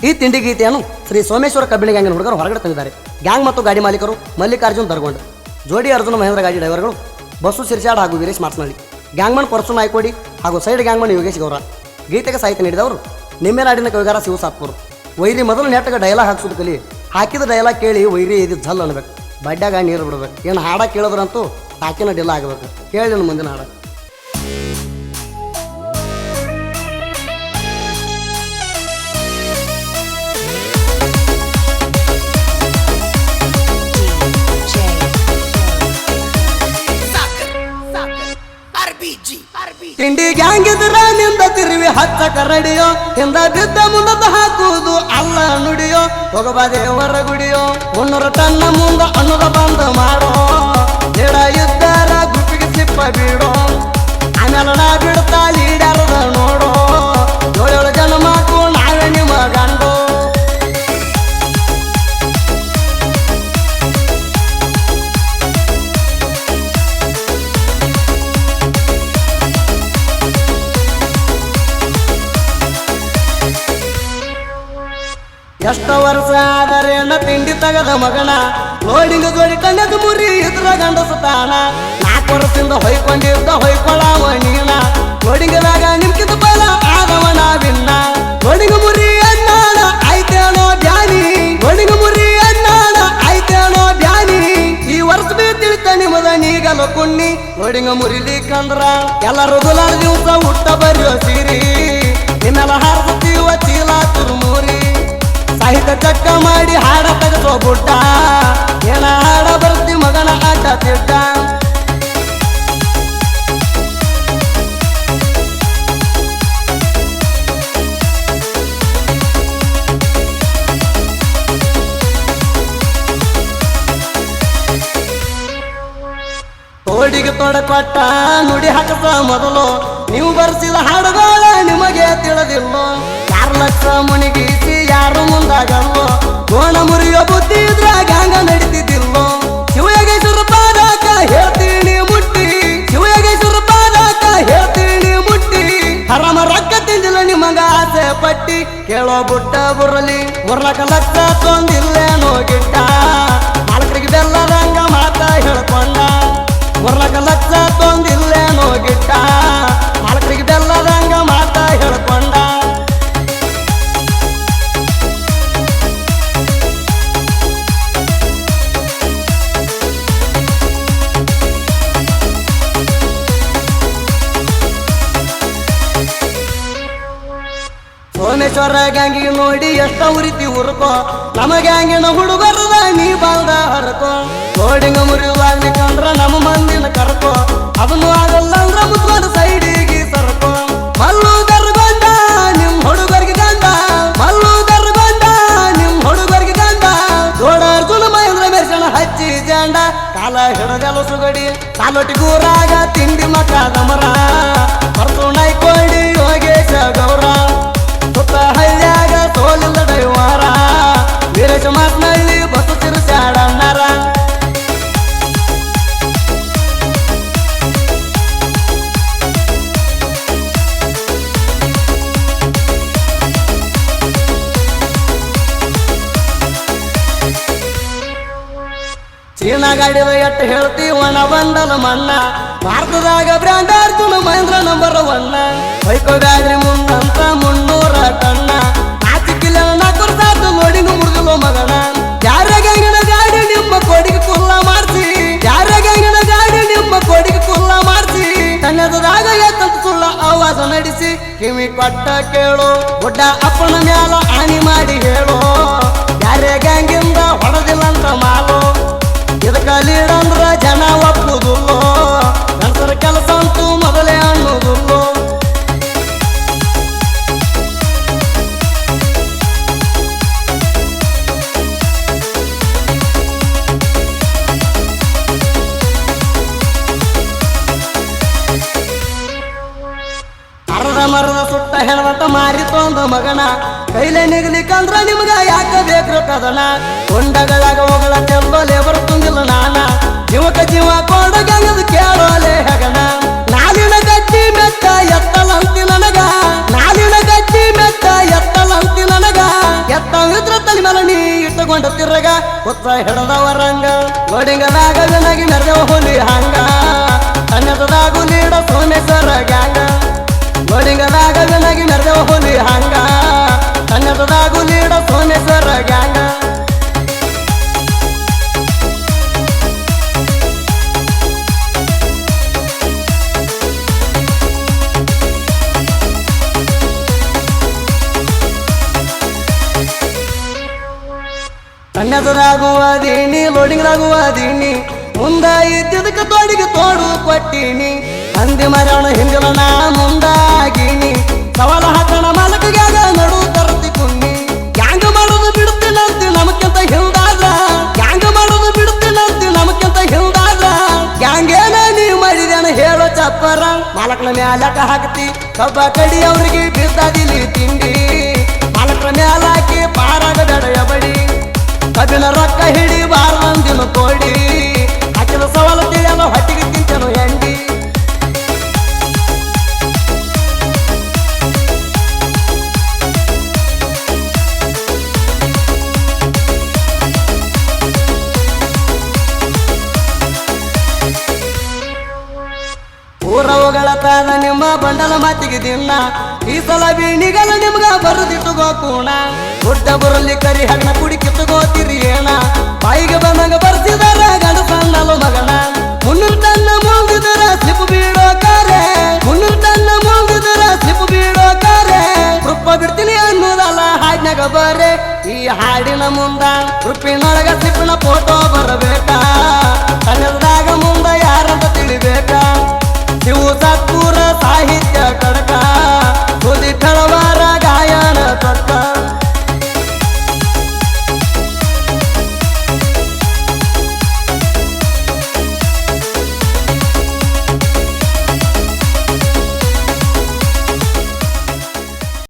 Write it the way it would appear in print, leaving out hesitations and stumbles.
ಈ ತಿಂಡಿ ಗೀತೆಯನ್ನು ಶ್ರೀ ಸೋಮೇಶ್ವರ ಕಬ್ಬಿಣ ಗ್ಯಾಂಗಿನ ಹುಡುಗರು ಹೊರಗಡೆ ತಂದಿದ್ದಾರೆ. ಗ್ಯಾಂಗ್ ಮತ್ತು ಗಾಡಿ ಮಾಲೀಕರು ಮಲ್ಲಿಕಾರ್ಜುನ್ ದರ್ಗೊಂಡ್, ಜೋಡಿ ಅರ್ಜುನ ಮಹೇಂದ್ರ ಗಾಡಿ ಡ್ರೈವರ್ಗಳು ಬಸ್ಸು ಸಿರ್ಸಾಡ್ ಹಾಗೂ ವೀರೇಶ್ ಮಾರ್ಸ್ನಳ್ಳಿ, ಗ್ಯಾಂಗ್ಮನ್ ಪರಸು ನಾಯ್ಕೋಡಿ ಹಾಗೂ ಸೈಡ್ ಗ್ಯಾಂಗ್ಮನ್ ಯೋಗೇಶ್ ಗೌರ. ಗೀತೆಗೆ ಸಾಹಿತ್ಯ ನೀಡಿದವರು ನಿಮ್ಮೆನಾಡಿನ ಕವಿಗಾರ ಶಿವಸಾತ್ಪುರ್. ವೈರಿ ಮೊದಲು ನೆಟ್ಟಗೆ ಡೈಲಾಗ್ ಹಾಕ್ಸೋದು ಕಲಿ, ಹಾಕಿದ ಡೈಲಾಗ್ ಕೇಳಿ ವೈರಿ ಇದು ಜಲ್ ಅನ್ಬೇಕು, ಬಡ್ಡ್ಯಾಗ ನೀರು ಬಿಡ್ಬೇಕು. ಏನು ಹಾಡ ಕೇಳಿದ್ರಂತೂ ತಾಕಿನ ಡಿಲ್ಲ ಆಗಬೇಕು. ಕೇಳಿ ಮುಂದಿನ ಹಾಡ. ತಿಂಡಿ ಗ್ಯಾಂಗ್ ಇದ್ರ ನಿಂದ ತಿರುವಿ ಹಚ್ಚ ಕರಡಿಯೋ, ಹಿಂದ ಬಿದ್ದ ಮುಂದದ ಹಾಕುವುದು ಅಲ್ಲ ನುಡಿಯೋ, ಹೋಗಬಾದೇವರ ಗುಡಿಯೋ, 300 ಟನ್ನ ಮುಂದ ಅನ್ನದ ಬಂದ ಮಾಡೋ, ಗಿಡ ಇದ್ದಾರ ಗುಪ್ಪಿಗೆ ಸ್ಲಿಪ್ಪ ಬೀಡೋ, ಆಮೇಲೆ ನಾ ಬಿಡ್ತಾ ಲೀಡಾರದ ನೋಡೋ, 7 ಜನ ಮಾತು ನಾವೇ ನಿಮ್ಮ ಗಂಡೋ. ಎಷ್ಟು ವರ್ಷ ಆದರೇನ ತಿಂಡಿ ತಗದ ಮಗನ, ಲೋಡಿಂಗ್ ಜೋಡಿ ಕಣ್ಣದ ಮುರಿ ಇದ್ರ ಗಂಡಸತಾನ, 4 ವರ್ಷದಿಂದ ಹೊಯ್ಕೊಂಡಿದ್ದ ಹೊಯ್ಕೊಳ್ಳಾವ ನೀನ, ಲೋಡಿಂಗದಾಗ ನಿಮ್ಕಿದ ಬಲ ಆದವನ ಭಿನ್ನ, ಲೋಡಿಂಗ್ ಮುರಿ ಅಣ್ಣಾಣ ಆಯ್ತೇನೋ ಬ್ಯಾನಿ, ಲೋಡಿಂಗ್ ಮುರಿ ಅಣ್ಣಾಣ ಆಯ್ತೇನೋ ಬ್ಯಾನಿ, ಈ ವರ್ಷ ಬಿ ತಿಳಿತ ನಿಮ್ಮದ ನೀಗಲ ಕುಣ್ಣಿ, ಲೋಡಿಂಗ್ ಮುರಿಲಿಕ್ಕಂದ್ರ ಎಲ್ಲರೂ ಗುಲಾಳ ದಿವಸ ಹುಟ್ಟ ಬರೆಯೋ ಸೀರಿ, ನಿನ್ನೆಲ್ಲ ಹಾರ್ತೀವ ಚೀಲ ತುರುಮೂರಿ, ಸಾಹಿತ್ಯ ಚಕ್ಕ ಮಾಡಿ ಹಾಡ ತೆಗೆಸೋ ಬುಟ್ಟ, ಏನ ಹಾಡ ಬರ್ತಿ ಮಗನ ಆಟ ತಿಟ್ಟ. ತೋಡಿಗೆ ತೊಡಕೊಟ್ಟ ನುಡಿ ಹಾಕಸ ಮೊದಲು, ನೀವು ಬರ್ಸಿದ ಹಾಡುಗಳ ನಿಮಗೆ ತಿಳಿದಿಲ್ಲೋ, 6 ಲಕ್ಷ ಮುನಿಗಿಸಿ ಯಾರು ಮುಂದಾಗಲ್ಲೋ, ಗೋಣ ಮುರಿಯೋ ಬುದ್ಧಿ ಇದ್ರ ಗ್ಯಾಂಗ ನಡೀತಿದ್ದಿಲ್ಲೋ, ಶಿವಯೋಗೇಶ್ವರ ಪಾದಕ ಹೇಳ್ತೀನಿ ಮುಟ್ಟಿ, ಶಿವಯೋಗೇಶ್ವರ ಪಾದಕ ಹೇಳ್ತೀನಿ ಮುಟ್ಟಿ, ಹರಮ ರೊಕ್ಕ ತಿಂದಿಲ್ಲ ನಿಮಗ ಆಸೆ ಪಟ್ಟಿ, ಕೇಳೋ ಬುಟ್ಟ ಬುರಲಿ 4 ಲಕ್ಷ ತೊಂದಿಲ್ಲೇನೋ ಗಿಟ್ಟ, ನಾಲ್ಕರಿಗೆ ಬೆಲ್ಲದಂಗ ಮಾತ ಹೇಳ್ಕೊಂಡ, 4 ಲಕ್ಷ ತೊಂದಿಲ್ಲೇನೋ ಗಿಟ್ಟ, ನಾಲ್ಕರಿಗೆ ಬೆಲ್ಲದಂಗ ಮಾತ ಹೇಳ್ಕೊಂಡ. ಸೋಮೇಶ್ವರ ಗ್ಯಾಂಗಿಗೆ ನೋಡಿ ಎಷ್ಟ ಉರಿತಿ ಉರ್ಕೋ, ನಮ್ಮ ಗ್ಯಾಂಗಿನ ಹುಡುಗರದ ನೀ ಬಾಲ್ದ ಹರ್ಕೋ, ಲೋಡಿಂಗ ಮುರಿಯುವಾಗ್ಲಿಕ್ಕಂದ್ರ ನಮ್ಮ ಮಂದಿನ ಕರ್ಕೋ, ಅದನ್ನು ಆಗಲ್ಲ ಅಂದ್ರ ಮುತ್ಕೊಂಡು ಸೈಡಿಗೆ ಸರ್ಕೋ, ಮಲ್ಲು ದರ್ಗೊಂಡ ನಿಮ್ ಹುಡುಗರಿಗೆ ಗಂಡ, ಮಲ್ಲು ದರ್ಗೊಂಡ ನಿಮ್ ಹುಡುಗರಿಗೆ ಗಂಡ, ದೊಡ್ಡ ಅರ್ಜುನ ಮಹೇಂದ್ರ ಮೆರ್ಸಣ ಹಚ್ಚಿ ಜಾಂಡ, ಕಾಲ ಹಿಡಗಲು ಸುಗಡಿ ಸಾಲೊಟ್ಟಿಗೂರಾಗ ತಿಂಡಿ ಮಕ್ಕದ ಮರ, ಪರ್ಸು ನಾಯ್ಕೋಡಿ ಯೋಗೇಶ ಗೌರ, ಸುತ್ತ ಹಳ್ಳ್ಯಾಗ ಸೋಲಿಲ್ಲ ಡೈವಾರ, ವೀರೇಶ ಮಾರ್ಸ್ನಳ್ಳಿ ಬಸ್ಸು ಸಿರ್ಸಾಡಣ್ಣರ. ಚೀನಾ ಗಾಡಿದ ಎಟ್ಟು ಹೇಳ್ತೀವಣ ಬಂಡಲ ಮಣ್ಣ, ಭಾರತದಾಗ ಬ್ರ್ಯಾಂಡ್ ಅರ್ಜುನ ಮಹೇಂದ್ರ ನಂಬರ್ 1, ಹೊಯ್ಕೋಬ್ಯಾಡ್ರಿ ಮುಂದಂತ 300 ಟನ್ನ, 4 ಕಿಲೋ 4 ವರ್ಷ ಲೋಡಿಂಗ್ ಮುರಿದಿಲ್ಲೋ ಮಗನ, ಯಾರ ಗ್ಯಾಂಗಿನ ಗಾಡಿ ನಿಮ್ಮ ಕೊಡಿಗೆ ಕುಲ್ಲ ಮಾಡ್ಸಿ, ಯಾರ ಗ್ಯಾಂಗಿನ ಗಾಡಿ ನಿಮ್ಮ ಕೊಡಿಗೆ ಕುಲ್ಲ ಮಾಡ್ಸಿ, ಕನ್ನಡದಾಗ ಎತ್ತಂತ ಸುಳ್ಳ ಆವಾಜ ನಡೆಸಿ, ಕಿವಿ ಕೊಟ್ಟ ಕೇಳು ದೊಡ್ಡ ಅಪ್ಪನ ಮ್ಯಾಲ ಹಾನಿ ಮಾಡಿ ಹೇಳು, ಯಾರೇ ಗ್ಯಾಂಗಿಂದ ಹೊಡೆದಿಲ್ಲಂತ ಮಾಲು, ಇದಕ್ಕ ಲೀಡಂದ್ರ ಜನ ಒಪ್ಪುದಿಲ್ಲೋ, ಗಂಡಸರ ಕೆಲಸ ಅಂತೂ ಮೊದಲೇ ಅನ್ನೋದಿಲ್ಲೋ. ಅರ್ಧ ಮರದ ಸುಟ್ಟ ಹೆಣವಟ ಮಾರಿತೊಂದ ಮಗನ, ಕೈಲೇ ನಿಗಲಿಕ್ಕಂದ್ರ ನಿಮ್ಗ ಯಾಕ ಬೇಕ್ರ ಕದನ, ಕೊಂಡಗಳಾಗ ಹೋಗಳ ಚೆಲ್ಲೋ ಲೇಬರ್ ತುಂಬಿಲ್ಲ ನಾನ, ಜೀವಕ ಜೀವ ಕೊಂಡ ಗಂಗದ ಕೇಳೋಲೆ ಹಗನ, ನಾಲಿನ ಗಟ್ಟಿ ಮೆತ್ತ ಎತ್ತಲಂತಿ ನನಗ, ನಾಲಿನ ಗಟ್ಟಿ ಮೆತ್ತ ಎತ್ತಲಂತಿ ನನಗ, ಹಿಡ್ಕೊಂಡು ತಿರ್ಗ ಹುತ್ತ ಹಿಡದವರಂಗ ಲೋಡಿಂಗದಾಗ ಜನಗಿ ಮೆರೆದವ ಹುಲಿ ಹಂಗ ಕನ್ನಡದಾಗು ನೀಡ ಸೋಮೇಶ್ವರ ಗ್ಯಾಂಗ ಲೋಡಿಂಗದಾಗ ಜನಗಿ ಮೆರೆದವ ಹುಲಿ ಹಂಗ ಕನ್ನಡದಾಗು ನೀಡ ಸೋಮೇಶ್ವರ ಗ್ಯಾಂಗ ಕನ್ನಡದಾಗುವ ದೀನಿ ಲೋಡಿಂಗ್ದಾಗುವ ದೀನಿ ಮುಂದ ಇದ್ದಿದ್ದಕ್ಕೆ ತೋಡಿಗೆ ತೋಡು ಕೊಟ್ಟೀನಿ ಅಂದಿ ಮರಣ ಹಿಂದಿಲ ನಾ ಮುಂದಾಗೀನಿ ಸವಾಲ ಹಾಕಣ ಮಾಲಕಗ್ಯಾಗ ನಡು ತರತಿ ಕುನ್ನಿ ಗ್ಯಾಂಗ ಮಾಡೋದು ಬಿಡುತ್ತೇನಂತಿ ನಮಕ್ಕಿಂತ ಹಿಂದಾದ ಗ್ಯಾಂಗ ಮಾಡೋದು ಬಿಡುತ್ತೇನಂತಿ ನಮಕ್ಕಿಂತ ಹಿಂದಾದ ಗ್ಯಾಂಗೇನ ನೀ ಮಾಡಿದೇನ ಹೇಳೋ ಚಪ್ಪರ ಮಾಲಕನ ಮ್ಯಾಲಕ ಹಾಕ್ತಿ ಕಬ್ಬ ಕಡಿ ಅವ್ರಿಗೆ ಬಿದ್ದಾದಿಲಿ ತಿಂಡಿ ಮಾಲಕನ ಮ್ಯಾಲಾಕಿ ಪಾರಾಗ ಬೆಳೆಯ ಬಡಿ ಕಬ್ಬಿನ ರೊಕ್ಕ ಹಿಡಿ ಬಾರ್ದಂದಿನ ಕೋಡಿ ಹಾಕಿದ ಸವಾಲು ತಿಳಿಯಲು ಹೊಟ್ಟಿಗೆ ತಿಂತನು ಎಂಡಿ ಊರವುಗಳ ತಾದ ನಿಮ್ಮ ಬಂಡಲ ಮಾತಿಗೆ ದಿನ್ನ ಈ ಸಲ ಬೀಣಿಗಲ ನಿಮ್ಗ ಬರುದಿಟ್ಟುಗೋ ಕೂಣ ಗುಡ್ಡ ಬರಲಿ ಕರಿ ಹಣ್ಣ ಕುಡಿ ಕಿತ್ತುಗೋತಿರಿ ಏನ ಬಾಯಿಗೆ ಬಂದಂಗ ಬರ್ಸಿದಾರ ಗಂಡು ಸಣ್ಣಲು ಮಗನ ಮುನ್ನೂರು ಟನ್ನ ಮೂಗಿದರ ಸ್ಲಿಪ್ ಬೀಳೋ ಕಾರೆ ಮುನ್ನೂರು ಟನ್ನ ಮೂಗಿದರ ಸ್ಲಿಪ್ ಬೀಳೋ ಕಾರೆ ಕೃಪ ಬಿಡ್ತೀನಿ ಅನ್ನೋದಲ್ಲ ಹಾಡ್ನಾಗ ಬರೇ ಈ ಹಾಡಿನ ಮುಂದ ಕೃಪಿನೊಳಗ ಸ್ಲಿಪ್ನ ಫೋಟೋ ಬರಬೇಕಾ ಕನ್ನಡದಾಗ ಮುಂದ ಯಾರಂತ ತಿಳಿಬೇಕಾ ಶಿವ ಸತ್ಪುರ ಸಾಹಿತ್ಯ